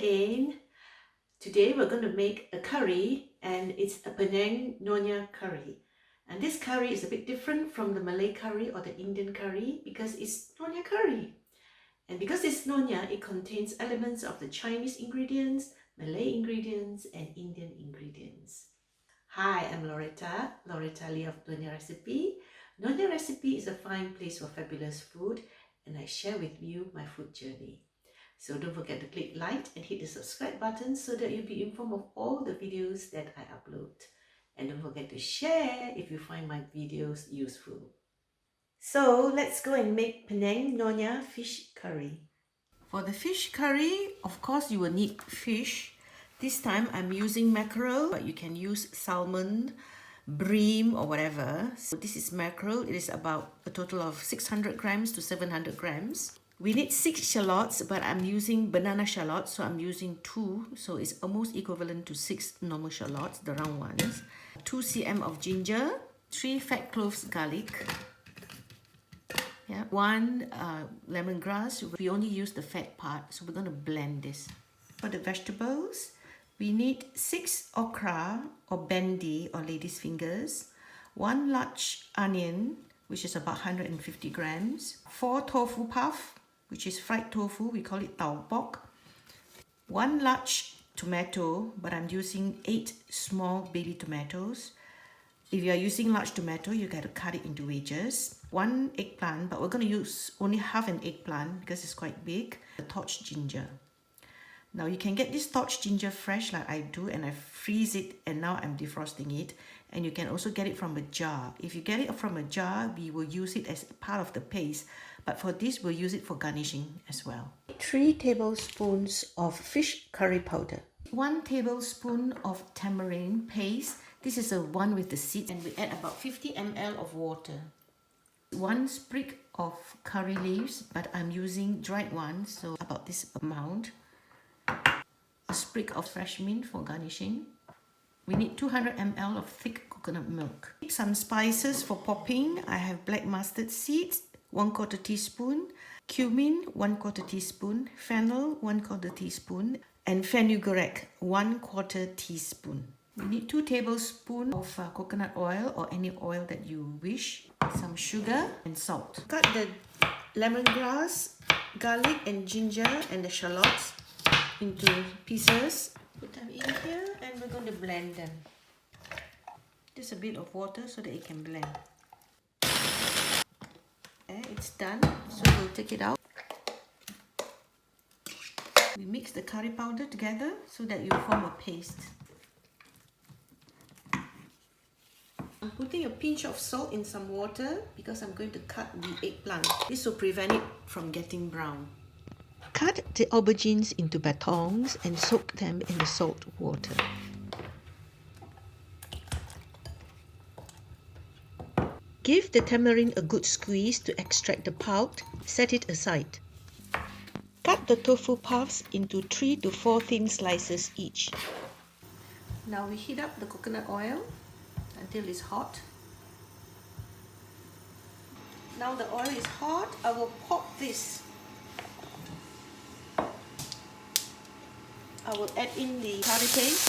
again. Today we're going to make a curry, and it's a Penang Nyonya curry. And this curry is a bit different from the Malay curry or the Indian curry because it's Nyonya curry. And because it's Nyonya, it contains elements of the Chinese ingredients, Malay ingredients, and Indian ingredients. Hi, I'm Loretta Lee of Nyonya Recipe. Nyonya Recipe is a fine place for fabulous food, and I share with you my food journey. So don't forget to click like and hit the subscribe button so that you'll be informed of all the videos that I upload. And don't forget to share if you find my videos useful. So let's go and make Penang Nyonya fish curry. For the fish curry, of course you will need fish. This time I'm using mackerel, but you can use salmon, bream or whatever. So this is mackerel. It is about a total of 600 grams to 700 grams. We need 6 shallots, but I'm using banana shallots, so I'm using 2. So it's almost equivalent to 6 normal shallots, the round ones. 2 cm of ginger, 3 fat cloves garlic, 1 lemongrass. We only use the fat part, so we're going to blend this. For the vegetables, we need 6 okra or bendi or lady's fingers, 1 large onion, which is about 150 grams, 4 tofu puff, which is fried tofu, we call it Tau Hoo Pok, 1 large tomato, but I'm using 8 small baby tomatoes. If you are using large tomato, you got to cut it into wedges. 1 eggplant, but we're going to use only half an eggplant because it's quite big. A torched ginger. Now you can get this torched ginger fresh like I do, and I freeze it, and now I'm defrosting it. And you can also get it from a jar. If you get it from a jar, we will use it as part of the paste. But for this, we'll use it for garnishing as well. 3 tablespoons of fish curry powder. 1 tablespoon of tamarind paste. This is the one with the seeds, and we add about 50 ml of water. 1 sprig of curry leaves, but I'm using dried ones, so about this amount. A sprig of fresh mint for garnishing. We need 200 ml of thick coconut milk. Some spices for popping. I have black mustard seeds, 1/4 teaspoon, cumin, 1/4 teaspoon, fennel, 1/4 teaspoon, and fenugreek, 1/4 teaspoon. We need 2 tablespoons of coconut oil or any oil that you wish, some sugar and salt. Cut the lemongrass, garlic and ginger and the shallots into pieces. Put them in here and we're going to blend them. Just a bit of water so that it can blend. Okay, it's done, so we'll take it out. We mix the curry powder together so that you form a paste. I'm putting a pinch of salt in some water because I'm going to cut the eggplant. This will prevent it from getting brown. Cut the aubergines into batons and soak them in the salt water. Give the tamarind a good squeeze to extract the pulp. Set it aside. Cut the tofu puffs into 3 to 4 thin slices each. Now we heat up the coconut oil until it's hot. Now the oil is hot, I will pop this. I will add in the curry paste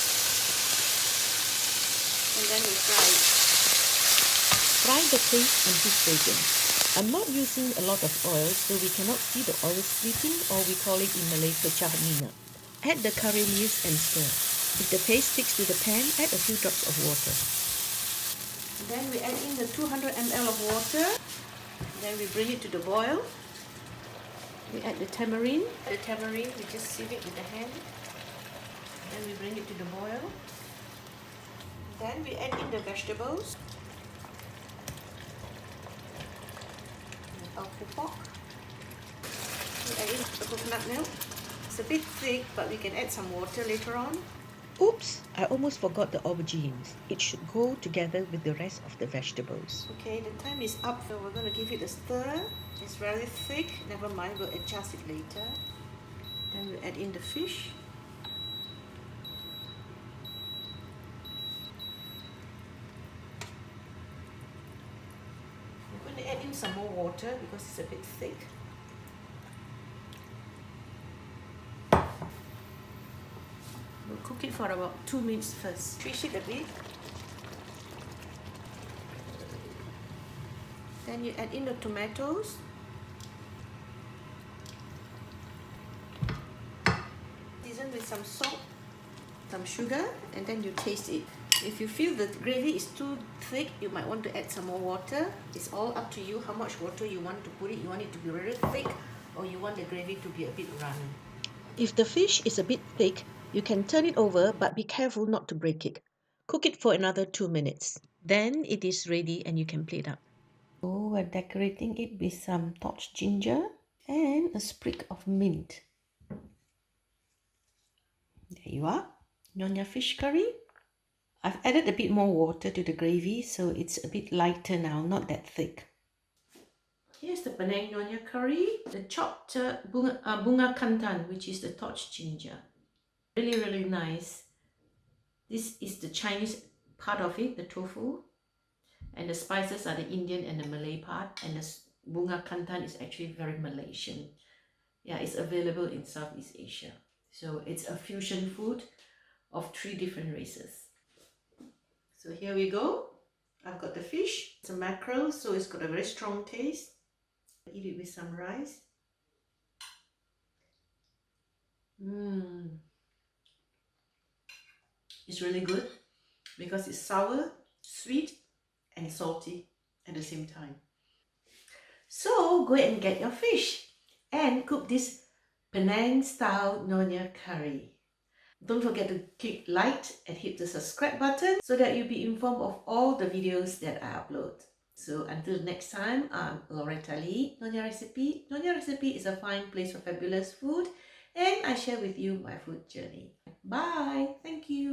and then we fry it. Fry the paste until golden. I'm not using a lot of oil, so we cannot see the oil splitting, or we call it in Malay pecah minyak. Add the curry leaves and stir. If the paste sticks to the pan, add a few drops of water. Then we add in the 200 ml of water. Then we bring it to the boil. We add the tamarind. The tamarind, we just sieve it with the hand. Then we bring it to the boil. Then we add in the vegetables. The Tau Hoo Pok. We add in the coconut milk. It's a bit thick, but we can add some water later on. Oops, I almost forgot the aubergines. It should go together with the rest of the vegetables. Okay, the time is up, so we're going to give it a stir. It's very thick, never mind, we'll adjust it later. Then we'll add in the fish. We're going to add in some more water because it's a bit thick. We'll cook it for about 2 minutes first. Twist it a bit. Then you add in the tomatoes. Season with some salt, some sugar, and then you taste it. If you feel the gravy is too thick, you might want to add some more water. It's all up to you how much water you want to put it. You want it to be very thick, or you want the gravy to be a bit runny. If the fish is a bit thick, you can turn it over, but be careful not to break it. Cook it for another 2 minutes. Then it is ready and you can plate up. So we're decorating it with some torched ginger and a sprig of mint. There you are, Nyonya fish curry. I've added a bit more water to the gravy, so it's a bit lighter now, not that thick. Here's the Penang Nyonya curry, the chopped bunga kantan, which is the torched ginger. Really, really nice. This is the Chinese part of it, the tofu. And the spices are the Indian and the Malay part. And the bunga kantan is actually very Malaysian. Yeah, it's available in Southeast Asia. So it's a fusion food of 3 different races. So here we go. I've got the fish. It's a mackerel, so it's got a very strong taste. Eat it with some rice. It's really good because it's sour, sweet, and salty at the same time. So go ahead and get your fish and cook this Penang style Nyonya curry. Don't forget to click like and hit the subscribe button so that you'll be informed of all the videos that I upload. So until next time, I'm Oriental Nyonya Recipe. Nyonya Recipe is a fine place for fabulous food, and I share with you my food journey. Bye. Thank you.